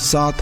7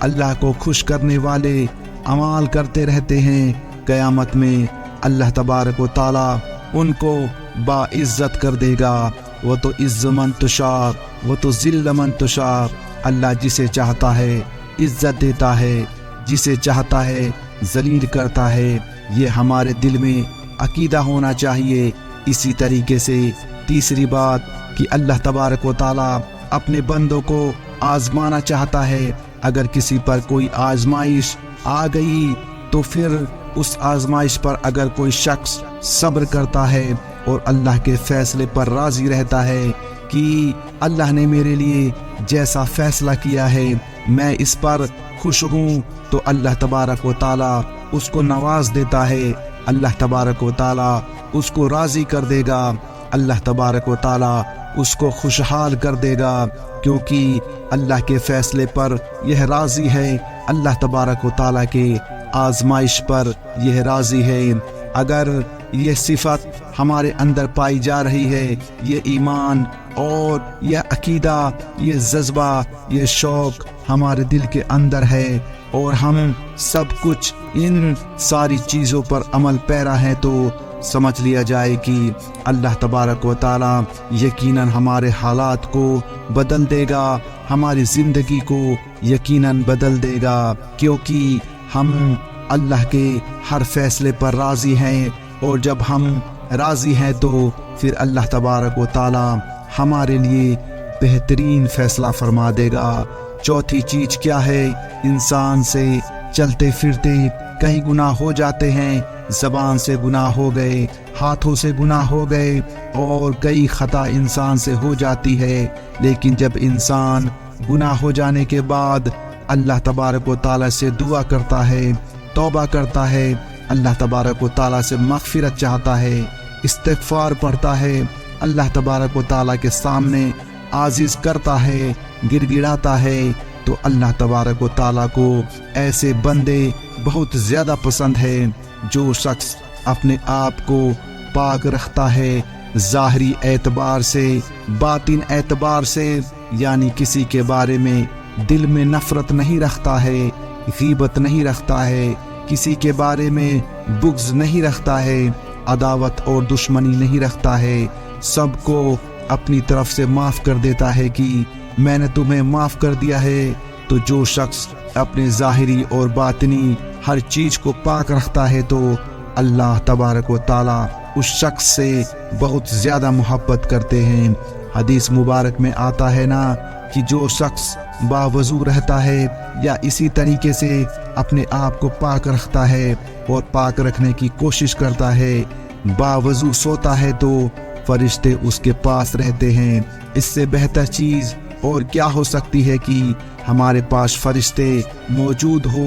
اللہ کو خوش کرنے والے اعمال کرتے رہتے ہیں، قیامت میں اللہ تبارک و تعالیٰ ان کو باعزت کر دے گا۔ وہ تو عز من تشاء وہ تو ذل من تشاء، اللہ جسے چاہتا ہے عزت دیتا ہے، جسے چاہتا ہے ذلیل کرتا ہے۔ یہ ہمارے دل میں عقیدہ ہونا چاہیے۔ اسی طریقے سے تیسری بات کہ اللہ تبارک و تعالیٰ اپنے بندوں کو آزمانا چاہتا ہے۔ اگر کسی پر کوئی آزمائش آ گئی تو پھر اس آزمائش پر اگر کوئی شخص صبر کرتا ہے اور اللہ کے فیصلے پر راضی رہتا ہے کہ اللہ نے میرے لیے جیسا فیصلہ کیا ہے میں اس پر خوش ہوں، تو اللہ تبارک و تعالیٰ اس کو نواز دیتا ہے، اللہ تبارک و تعالیٰ اس کو راضی کر دے گا، اللہ تبارک و تعالیٰ اس کو خوشحال کر دے گا، کیونکہ اللہ کے فیصلے پر یہ راضی ہے، اللہ تبارک و تعالیٰ کے آزمائش پر یہ راضی ہے۔ اگر یہ صفت ہمارے اندر پائی جا رہی ہے، یہ ایمان اور یہ عقیدہ، یہ جذبہ، یہ شوق ہمارے دل کے اندر ہے اور ہم سب کچھ ان ساری چیزوں پر عمل پیرا ہے، تو سمجھ لیا جائے کہ اللہ تبارک و تعالیٰ یقیناً ہمارے حالات کو بدل دے گا، ہماری زندگی کو یقیناً بدل دے گا، کیونکہ ہم اللہ کے ہر فیصلے پر راضی ہیں، اور جب ہم راضی ہیں تو پھر اللہ تبارک و تعالیٰ ہمارے لیے بہترین فیصلہ فرما دے گا۔ چوتھی چیز کیا ہے؟ انسان سے چلتے پھرتے کئی گناہ ہو جاتے ہیں، زبان سے گناہ ہو گئے، ہاتھوں سے گناہ ہو گئے، اور کئی خطا انسان سے ہو جاتی ہے، لیکن جب انسان گناہ ہو جانے کے بعد اللہ تبارک و تعالیٰ سے دعا کرتا ہے، توبہ کرتا ہے، اللہ تبارک و تعالیٰ سے مغفرت چاہتا ہے، استغفار پڑھتا ہے، اللہ تبارک و تعالیٰ کے سامنے عاجز کرتا ہے، گر گڑاتا ہے، تو اللہ تبارک و تعالیٰ کو ایسے بندے بہت زیادہ پسند ہے۔ جو شخص اپنے آپ کو پاک رکھتا ہے ظاہری اعتبار سے، باطن اعتبار سے، یعنی کسی کے بارے میں دل میں نفرت نہیں رکھتا ہے، غیبت نہیں رکھتا ہے، کسی کے بارے میں بغض نہیں رکھتا ہے، عداوت اور دشمنی نہیں رکھتا ہے، سب کو اپنی طرف سے معاف کر دیتا ہے کہ میں نے تمہیں معاف کر دیا ہے، تو جو شخص اپنے ظاہری اور باطنی ہر چیز کو پاک رکھتا ہے تو اللہ تبارک و تعالیٰ اس شخص سے بہت زیادہ محبت کرتے ہیں۔ حدیث مبارک میں آتا ہے نا کہ جو شخص باوضو رہتا ہے یا اسی طریقے سے اپنے آپ کو پاک رکھتا ہے اور پاک رکھنے کی کوشش کرتا ہے، باوضو سوتا ہے تو فرشتے اس کے پاس رہتے ہیں۔ اس سے بہتر چیز اور کیا ہو سکتی ہے کہ ہمارے پاس فرشتے موجود ہو،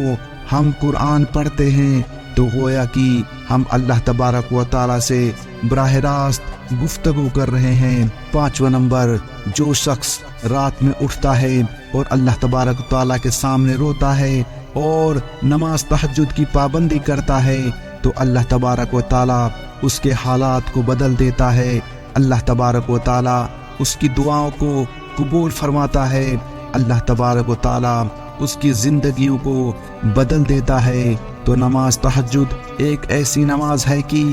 ہم قرآن پڑھتے ہیں تو گویا کہ ہم اللہ تبارک و تعالیٰ سے براہ راست گفتگو کر رہے ہیں۔ 5واں نمبر، جو شخص رات میں اٹھتا ہے اور اللہ تبارک و تعالیٰ کے سامنے روتا ہے اور نماز تہجد کی پابندی کرتا ہے تو اللہ تبارک و تعالیٰ اس کے حالات کو بدل دیتا ہے، اللہ تبارک و تعالیٰ اس کی دعاؤں کو قبول فرماتا ہے، اللہ تبارک و تعالیٰ اس کی زندگیوں کو بدل دیتا ہے۔ تو نماز تہجد ایک ایسی نماز ہے کہ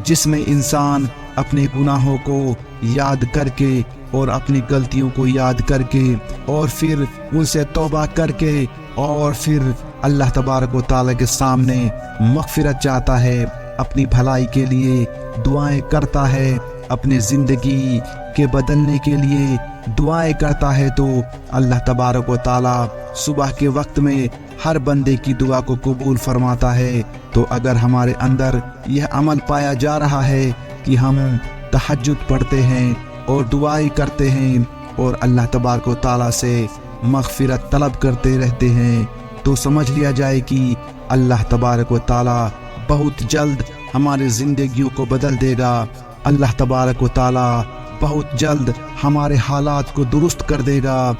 جس میں انسان اپنے گناہوں کو یاد کر کے اور اپنی غلطیوں کو یاد کر کے اور پھر ان سے توبہ کر کے اور پھر اللہ تبارک و تعالیٰ کے سامنے مغفرت چاہتا ہے، اپنی بھلائی کے لیے دعائیں کرتا ہے، اپنی زندگی کے بدلنے کے لیے دعائیں کرتا ہے، تو اللہ تبارک و تعالیٰ صبح کے وقت میں ہر بندے کی دعا کو قبول فرماتا ہے۔ تو اگر ہمارے اندر یہ عمل پایا جا رہا ہے کہ ہم تہجد پڑھتے ہیں اور دعائیں کرتے ہیں اور اللہ تبارک و تعالیٰ سے مغفرت طلب کرتے رہتے ہیں، تو سمجھ لیا جائے کہ اللہ تبارک و تعالیٰ بہت جلد ہماری زندگیوں کو بدل دے گا، اللہ تبارک و تعالیٰ بہت جلد ہمارے حالات کو درست کر دے گا۔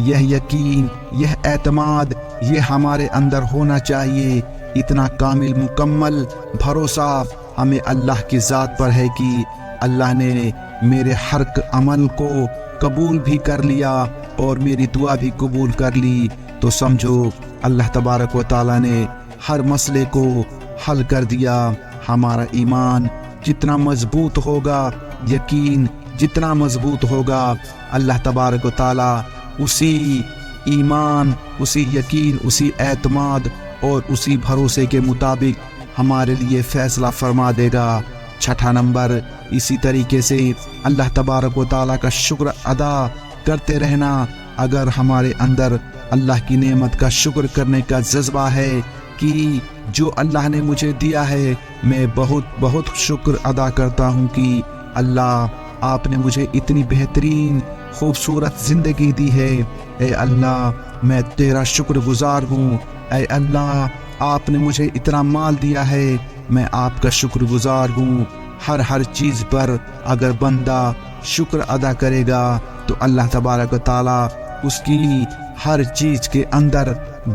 یہ یقین، یہ اعتماد، یہ ہمارے اندر ہونا چاہیے۔ اتنا کامل مکمل بھروسہ ہمیں اللہ کی ذات پر ہے کہ اللہ نے میرے ہر عمل کو قبول بھی کر لیا اور میری دعا بھی قبول کر لی، تو سمجھو اللہ تبارک و تعالیٰ نے ہر مسئلے کو حل کر دیا۔ ہمارا ایمان جتنا مضبوط ہوگا، یقین جتنا مضبوط ہوگا، اللہ تبارک و تعالیٰ اسی ایمان، اسی یقین، اسی اعتماد اور اسی بھروسے کے مطابق ہمارے لیے فیصلہ فرما دے گا۔ چھٹا نمبر، اسی طریقے سے اللہ تبارک و تعالیٰ کا شکر ادا کرتے رہنا۔ اگر ہمارے اندر اللہ کی نعمت کا شکر کرنے کا جذبہ ہے کہ جو اللہ نے مجھے دیا ہے، میں بہت بہت شکر ادا کرتا ہوں کہ اللہ آپ نے مجھے اتنی بہترین خوبصورت زندگی دی ہے، اے اللہ میں تیرا شکر گزار ہوں، اے اللہ آپ نے مجھے اتنا مال دیا ہے، میں آپ کا شکر گزار ہوں۔ ہر چیز پر اگر بندہ شکر ادا کرے گا تو اللہ تبارک و تعالیٰ اس کی ہر چیز کے اندر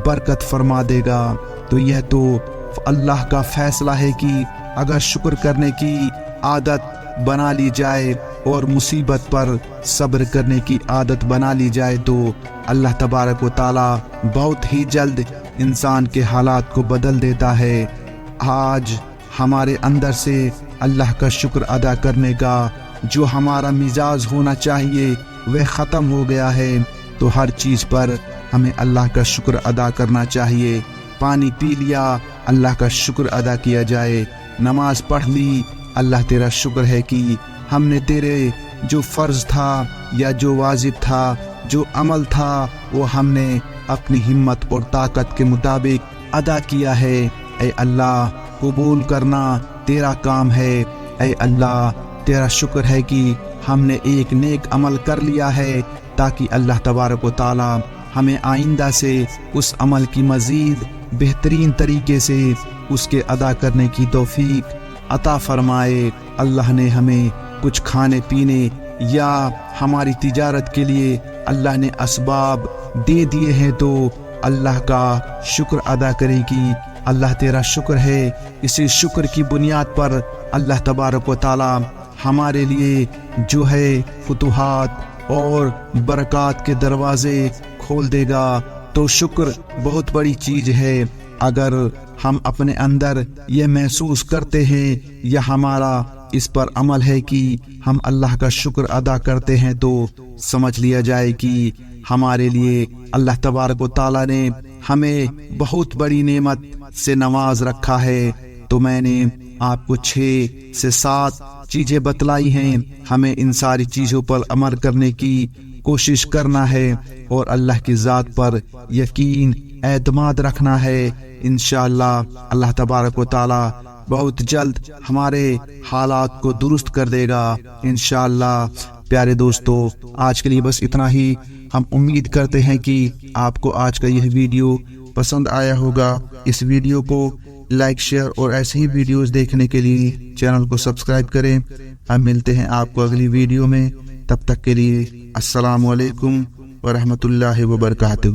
برکت فرما دے گا۔ تو یہ تو اللہ کا فیصلہ ہے کہ اگر شکر کرنے کی عادت بنا لی جائے اور مصیبت پر صبر کرنے کی عادت بنا لی جائے تو اللہ تبارک و تعالیٰ بہت ہی جلد انسان کے حالات کو بدل دیتا ہے۔ آج ہمارے اندر سے اللہ کا شکر ادا کرنے کا جو ہمارا مزاج ہونا چاہیے وہ ختم ہو گیا ہے، تو ہر چیز پر ہمیں اللہ کا شکر ادا کرنا چاہیے۔ پانی پی لیا، اللہ کا شکر ادا کیا جائے۔ نماز پڑھ لی، اللہ تیرا شکر ہے کہ ہم نے تیرے جو فرض تھا یا جو واجب تھا، جو عمل تھا، وہ ہم نے اپنی ہمت اور طاقت کے مطابق ادا کیا ہے۔ اے اللہ قبول کرنا تیرا کام ہے۔ اے اللہ تیرا شکر ہے کہ ہم نے ایک نیک عمل کر لیا ہے، تاکہ اللہ تبارک و تعالیٰ ہمیں آئندہ سے اس عمل کی مزید بہترین طریقے سے اس کے ادا کرنے کی توفیق عطا فرمائے۔ اللہ نے ہمیں کچھ کھانے پینے یا ہماری تجارت کے لیے اللہ نے اسباب دے دیے ہیں، تو اللہ کا شکر ادا کرے گی۔ اللہ تیرا شکر ہے، اسی شکر کی بنیاد پر اللہ تبارک و تعالیٰ ہمارے لیے جو ہے فتوحات اور برکات کے دروازے کھول دے گا۔ تو شکر بہت بڑی چیز ہے۔ اگر ہم اپنے اندر یہ محسوس کرتے ہیں یا ہمارا اس پر عمل ہے کہ ہم اللہ کا شکر ادا کرتے ہیں، تو سمجھ لیا جائے کہ ہمارے لیے اللہ تبارک و تعالیٰ نے ہمیں بہت بڑی نعمت سے نواز رکھا ہے۔ تو میں نے آپ کو 6 سے 7 چیزیں بتلائی ہیں، ہمیں ان ساری چیزوں پر عمل کرنے کی کوشش کرنا ہے اور اللہ کی ذات پر یقین اعتماد رکھنا ہے۔ انشاءاللہ اللہ تبارک و تعالیٰ بہت جلد ہمارے حالات کو درست کر دے گا انشاءاللہ۔ پیارے دوستو، آج کے لیے بس اتنا ہی۔ ہم امید کرتے ہیں کہ آپ کو آج کا یہ ویڈیو پسند آیا ہوگا۔ اس ویڈیو کو لائک، شیئر اور ایسے ہی ویڈیوز دیکھنے کے لیے چینل کو سبسکرائب کریں۔ ہم ملتے ہیں آپ کو اگلی ویڈیو میں، تب تک کے لیے السلام علیکم ورحمۃ اللہ وبرکاتہ۔